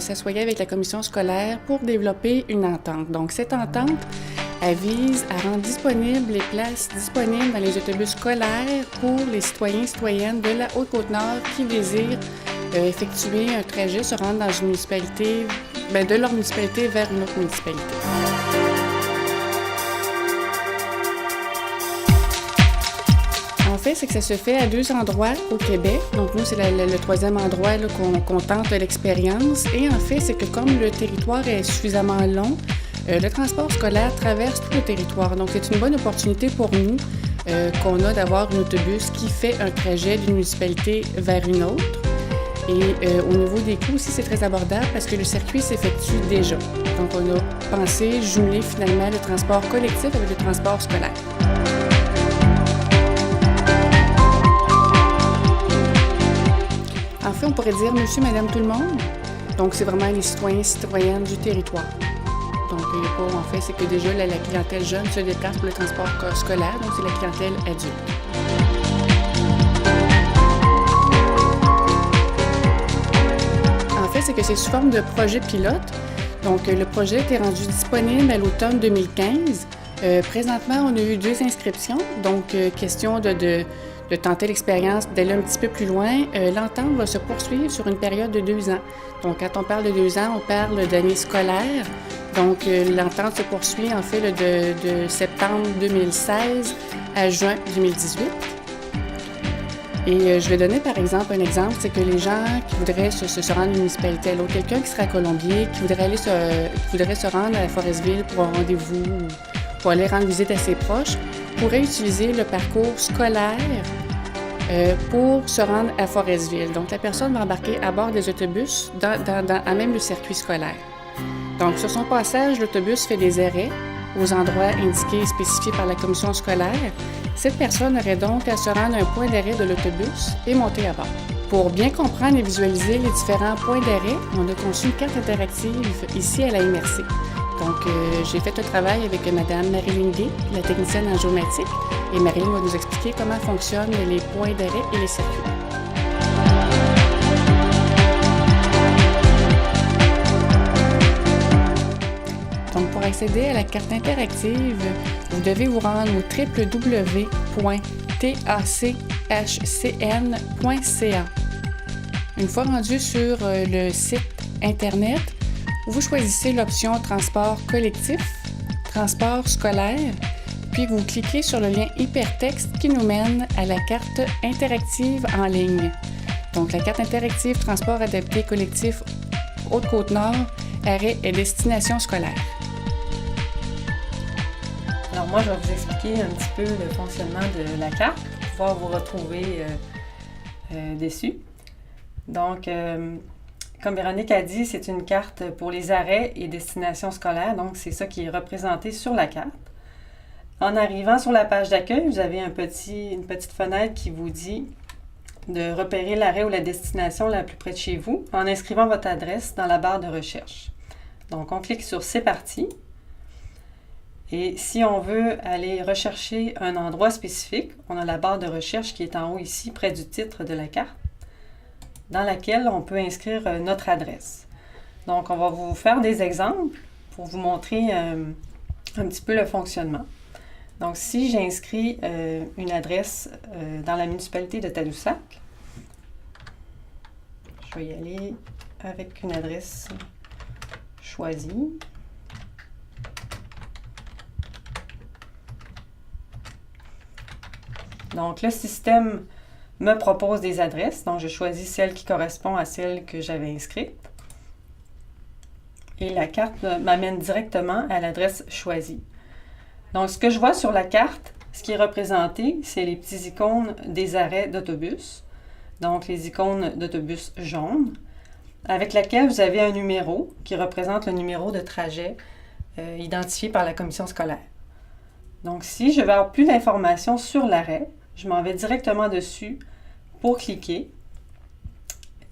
s'assoyait avec la commission scolaire pour développer une entente. Donc, cette entente, elle vise à rendre disponibles les places disponibles dans les autobus scolaires pour les citoyens et citoyennes de la Haute-Côte-Nord qui désirent effectuer un trajet, se rendre dans une municipalité, de leur municipalité vers une autre municipalité. En fait, c'est que ça se fait à 2 endroits au Québec. Donc, nous, c'est le 3e endroit là, qu'on tente l'expérience. Et en fait, c'est que comme le territoire est suffisamment long, le transport scolaire traverse tout le territoire. Donc, c'est une bonne opportunité pour nous qu'on a d'avoir un autobus qui fait un trajet d'une municipalité vers une autre. Et au niveau des coûts aussi, c'est très abordable parce que le circuit s'effectue déjà. Donc, on a pensé jumeler finalement le transport collectif avec le transport scolaire. En fait, on pourrait dire monsieur, madame, tout le monde. Donc, c'est vraiment les citoyens et citoyennes du territoire. Donc, il n'y a pas, en fait, c'est que déjà la clientèle jeune se déplace pour le transport scolaire, donc c'est la clientèle adulte. En fait, c'est que c'est sous forme de projet pilote. Donc, le projet est rendu disponible à l'automne 2015. Présentement, on a eu 2 inscriptions, donc question de tenter l'expérience d'aller un petit peu plus loin. L'entente va se poursuivre sur une période de 2 ans. Donc, quand on parle de 2 ans, on parle d'année scolaire. Donc, l'entente se poursuit en fait de septembre 2016 à juin 2018. Et je vais donner par exemple un exemple, c'est que les gens qui voudraient se rendre à une municipalité à l'autre, quelqu'un qui serait à Colombier, qui voudrait se rendre à Forestville pour un rendez-vous, pour aller rendre visite à ses proches, pourrait utiliser le parcours scolaire pour se rendre à Forestville. Donc, la personne va embarquer à bord des autobus à même le circuit scolaire. Donc, sur son passage, l'autobus fait des arrêts aux endroits indiqués et spécifiés par la commission scolaire. Cette personne aurait donc à se rendre à un point d'arrêt de l'autobus et monter à bord. Pour bien comprendre et visualiser les différents points d'arrêt, on a conçu une carte interactive ici à la MRC. Donc, j'ai fait le travail avec Mme Marilyn Gay, la technicienne en géomatique, et Marilyn va nous expliquer comment fonctionnent les points d'arrêt et les circuits. Donc, pour accéder à la carte interactive, vous devez vous rendre au www.tachcn.ca. Une fois rendu sur le site Internet, vous choisissez l'option transport collectif, transport scolaire, puis vous cliquez sur le lien hypertexte qui nous mène à la carte interactive en ligne. Donc, la carte interactive transport adapté collectif Haute-Côte-Nord, arrêt et destination scolaire. Alors moi, je vais vous expliquer un petit peu le fonctionnement de la carte pour pouvoir vous retrouver dessus. Donc, comme Véronique a dit, c'est une carte pour les arrêts et destinations scolaires, donc c'est ça qui est représenté sur la carte. En arrivant sur la page d'accueil, vous avez une petite fenêtre qui vous dit de repérer l'arrêt ou la destination la plus près de chez vous en inscrivant votre adresse dans la barre de recherche. Donc, on clique sur « C'est parti ». Et si on veut aller rechercher un endroit spécifique, on a la barre de recherche qui est en haut ici, près du titre de la carte, dans laquelle on peut inscrire notre adresse. Donc, on va vous faire des exemples pour vous montrer un petit peu le fonctionnement. Donc, si j'inscris une adresse dans la municipalité de Tadoussac, je vais y aller avec une adresse choisie. Donc, le système me propose des adresses. Donc, je choisis celle qui correspond à celle que j'avais inscrite. Et la carte m'amène directement à l'adresse choisie. Donc, ce que je vois sur la carte, ce qui est représenté, c'est les petits icônes des arrêts d'autobus. Donc, les icônes d'autobus jaunes, avec laquelle vous avez un numéro qui représente le numéro de trajet identifié par la commission scolaire. Donc, si je veux avoir plus d'informations sur l'arrêt, je m'en vais directement dessus pour cliquer.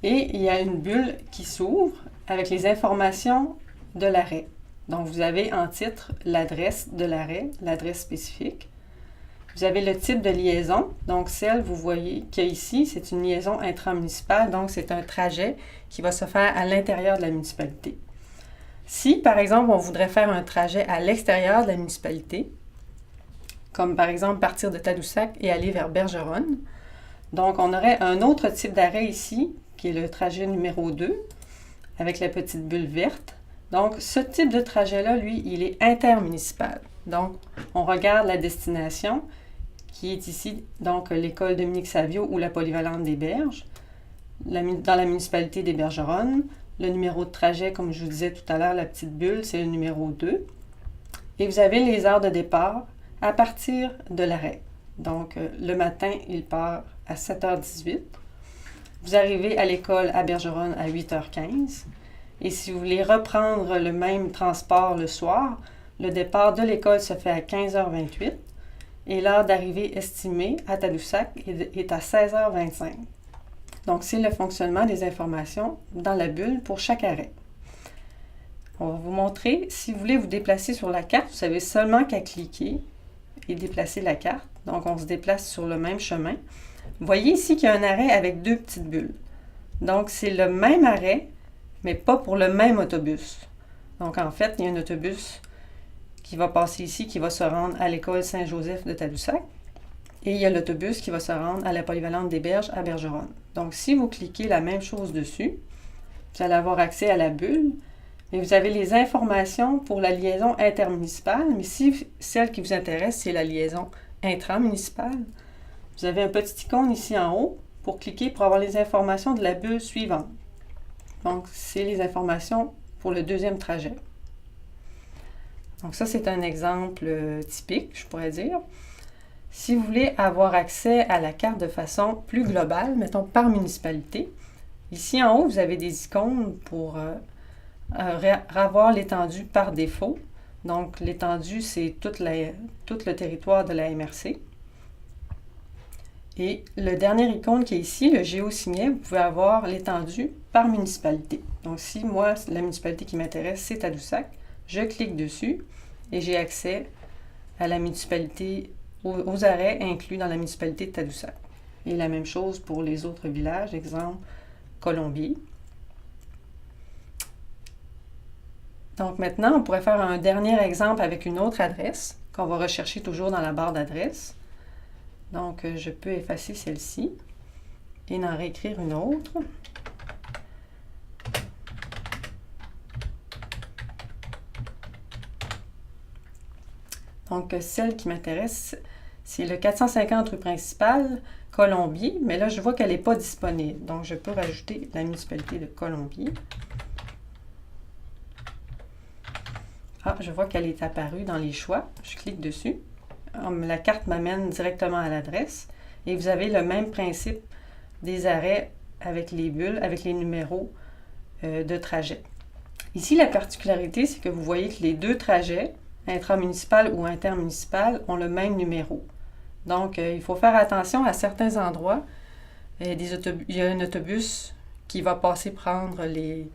Et il y a une bulle qui s'ouvre avec les informations de l'arrêt. Donc, vous avez en titre l'adresse de l'arrêt, l'adresse spécifique. Vous avez le type de liaison. Donc, celle, vous voyez, qu'il y a ici, c'est une liaison intramunicipale. Donc, c'est un trajet qui va se faire à l'intérieur de la municipalité. Si, par exemple, on voudrait faire un trajet à l'extérieur de la municipalité, comme par exemple partir de Tadoussac et aller vers Bergeronne, donc on aurait un autre type d'arrêt ici, qui est le trajet numéro 2, avec la petite bulle verte. Donc, ce type de trajet-là, lui, il est intermunicipal. Donc, on regarde la destination, qui est ici, donc l'école Dominique Savio ou la polyvalente des Berges, dans la municipalité des Bergeronnes. Le numéro de trajet, comme je vous disais tout à l'heure, la petite bulle, c'est le numéro 2. Et vous avez les heures de départ à partir de l'arrêt. Donc, le matin, il part à 7h18. Vous arrivez à l'école à Bergeronne à 8h15. Et si vous voulez reprendre le même transport le soir, le départ de l'école se fait à 15h28 et l'heure d'arrivée estimée à Tadoussac est à 16h25. Donc, c'est le fonctionnement des informations dans la bulle pour chaque arrêt. On va vous montrer, si vous voulez vous déplacer sur la carte, vous avez seulement qu'à cliquer et déplacer la carte. Donc, on se déplace sur le même chemin. Vous voyez ici qu'il y a un arrêt avec 2 petites bulles. Donc, c'est le même arrêt, mais pas pour le même autobus. Donc, en fait, il y a un autobus qui va passer ici, qui va se rendre à l'école Saint-Joseph de Tadoussac. Et il y a l'autobus qui va se rendre à la polyvalente des Berges à Bergeronne. Donc, si vous cliquez la même chose dessus, vous allez avoir accès à la bulle. Et vous avez les informations pour la liaison intermunicipale. Mais si celle qui vous intéresse, c'est la liaison intramunicipale, vous avez un petit icône ici en haut pour cliquer pour avoir les informations de la bulle suivante. Donc, c'est les informations pour le deuxième trajet. Donc, ça, c'est un exemple typique, je pourrais dire. Si vous voulez avoir accès à la carte de façon plus globale, mettons par municipalité, ici en haut, vous avez des icônes pour avoir l'étendue par défaut. Donc, l'étendue, c'est tout le territoire de la MRC. Et le dernier icône qui est ici, le géosignet, vous pouvez avoir l'étendue par municipalité. Donc, si moi, la municipalité qui m'intéresse, c'est Tadoussac, je clique dessus et j'ai accès à la municipalité, aux arrêts inclus dans la municipalité de Tadoussac. Et la même chose pour les autres villages, exemple Colombier. Donc maintenant, on pourrait faire un dernier exemple avec une autre adresse qu'on va rechercher toujours dans la barre d'adresse. Donc, je peux effacer celle-ci et en réécrire une autre. Donc, celle qui m'intéresse, c'est le 450 rue principale, Colombier, mais là, je vois qu'elle n'est pas disponible. Donc, je peux rajouter la municipalité de Colombier. Ah, je vois qu'elle est apparue dans les choix. Je clique dessus. La carte m'amène directement à l'adresse. Et vous avez le même principe des arrêts avec les bulles, avec les numéros de trajet. Ici, la particularité, c'est que vous voyez que les deux trajets, intramunicipal ou intermunicipal, ont le même numéro. Donc, il faut faire attention à certains endroits. Il y a un autobus qui va passer prendre les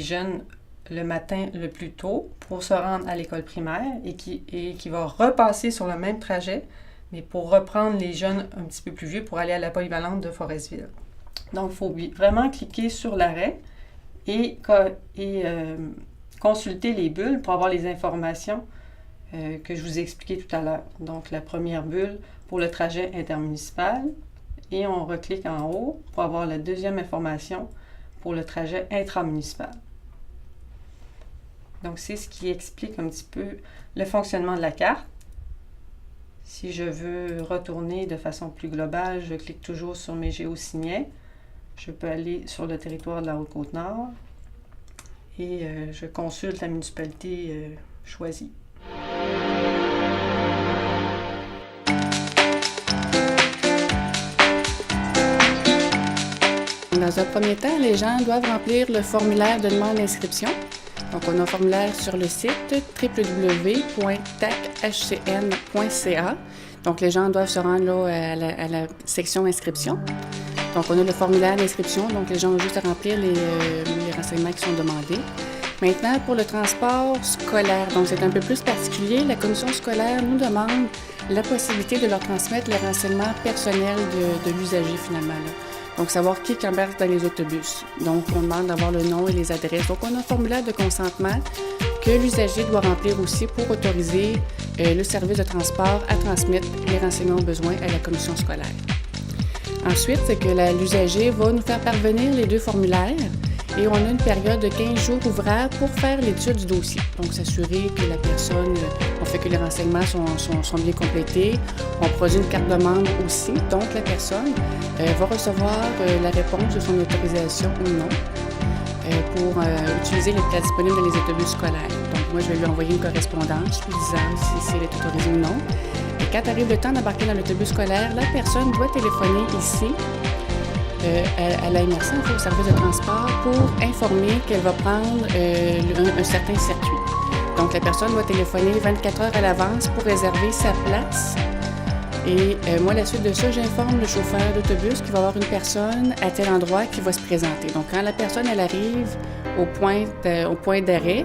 jeunes le matin le plus tôt pour se rendre à l'école primaire et qui va repasser sur le même trajet, mais pour reprendre les jeunes un petit peu plus vieux pour aller à la polyvalente de Forestville. Donc, il faut vraiment cliquer sur l'arrêt et consulter les bulles pour avoir les informations que je vous ai expliquées tout à l'heure. Donc, la première bulle pour le trajet intermunicipal et on reclique en haut pour avoir la deuxième information pour le trajet intramunicipal. Donc, c'est ce qui explique un petit peu le fonctionnement de la carte. Si je veux retourner de façon plus globale, je clique toujours sur mes géosignets. Je peux aller sur le territoire de la Haute-Côte-Nord et je consulte la municipalité choisie. Dans un premier temps, les gens doivent remplir le formulaire de demande d'inscription. Donc, on a un formulaire sur le site www.tac-hcn.ca. Donc, les gens doivent se rendre là, à la section inscription. Donc, on a le formulaire d'inscription. Donc, les gens ont juste à remplir les renseignements qui sont demandés. Maintenant, pour le transport scolaire, donc c'est un peu plus particulier, la commission scolaire nous demande la possibilité de leur transmettre les renseignements personnels de l'usager finalement. Là. Donc, savoir qui embarque dans les autobus. Donc, on demande d'avoir le nom et les adresses. Donc, on a un formulaire de consentement que l'usager doit remplir aussi pour autoriser le service de transport à transmettre les renseignements besoins à la commission scolaire. Ensuite, c'est que l'usager va nous faire parvenir les 2 formulaires et on a une période de 15 jours ouvrables pour faire l'étude du dossier. Donc, s'assurer que la personne, on fait que les renseignements sont bien complétés. On produit une carte de membre aussi. Donc, la personne va recevoir la réponse de son autorisation ou non pour utiliser les places disponibles dans les autobus scolaires. Donc, moi, je vais lui envoyer une correspondance lui disant si elle est autorisée ou non. Et quand arrive le temps d'embarquer dans l'autobus scolaire, la personne doit téléphoner ici à la MRC, au service de transport, pour informer qu'elle va prendre un certain circuit. Donc, la personne doit téléphoner 24 heures à l'avance pour réserver sa place. Et moi, à la suite de ça, j'informe le chauffeur d'autobus qu'il va y avoir une personne à tel endroit qui va se présenter. Donc, quand la personne elle arrive au point d'arrêt,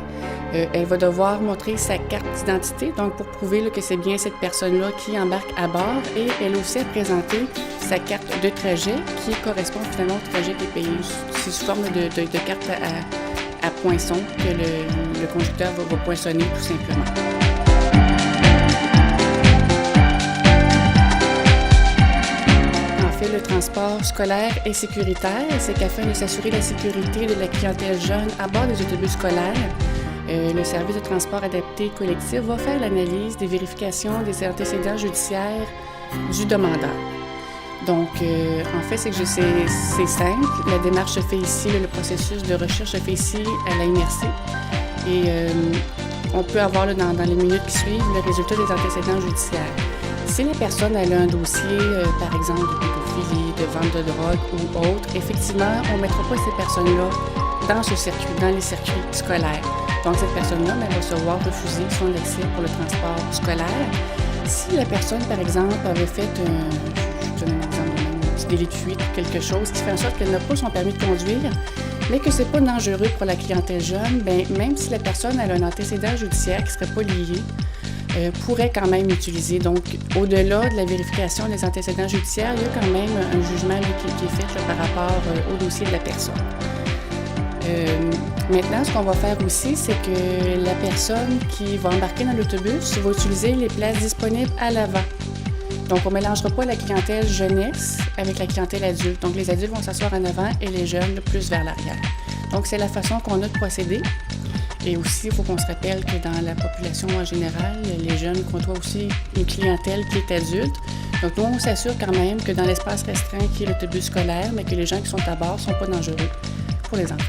elle va devoir montrer sa carte d'identité, donc pour prouver là, que c'est bien cette personne-là qui embarque à bord, et elle aussi a présenté sa carte de trajet qui correspond finalement au trajet qui est payé. C'est sous forme de carte à poinçon que le conducteur va poinçonner tout simplement. Le transport scolaire est sécuritaire, c'est qu'afin de s'assurer la sécurité de la clientèle jeune à bord des autobus scolaires, le service de transport adapté collectif va faire l'analyse des vérifications des antécédents judiciaires du demandeur. Donc, en fait, c'est simple. La démarche se fait ici, le processus de recherche se fait ici à la MRC. Et on peut avoir là, dans les minutes qui suivent le résultat des antécédents judiciaires. Si la personne elle a un dossier, par exemple, de pédophilie, de vente de drogue ou autre, effectivement, on ne mettra pas ces personnes-là dans ce circuit, dans les circuits scolaires. Donc, cette personne-là elle va se voir refuser son accès pour le transport scolaire. Si la personne, par exemple, avait fait je donne un exemple, un petit délit de fuite ou quelque chose qui fait en sorte qu'elle n'a pas son permis de conduire, mais que c'est pas dangereux pour la clientèle jeune, bien, même si la personne elle a un antécédent judiciaire qui ne serait pas lié, pourrait quand même utiliser. Donc, au-delà de la vérification des antécédents judiciaires, il y a quand même un jugement qui est fait par rapport au dossier de la personne. Maintenant, ce qu'on va faire aussi, c'est que la personne qui va embarquer dans l'autobus va utiliser les places disponibles à l'avant. Donc, on ne mélangera pas la clientèle jeunesse avec la clientèle adulte. Donc, les adultes vont s'asseoir en avant et les jeunes plus vers l'arrière. Donc, c'est la façon qu'on a de procéder. Et aussi, il faut qu'on se rappelle que dans la population en général, les jeunes côtoient aussi une clientèle qui est adulte. Donc, nous, on s'assure quand même que dans l'espace restreint qui est l'autobus scolaire, mais que les gens qui sont à bord ne sont pas dangereux pour les enfants.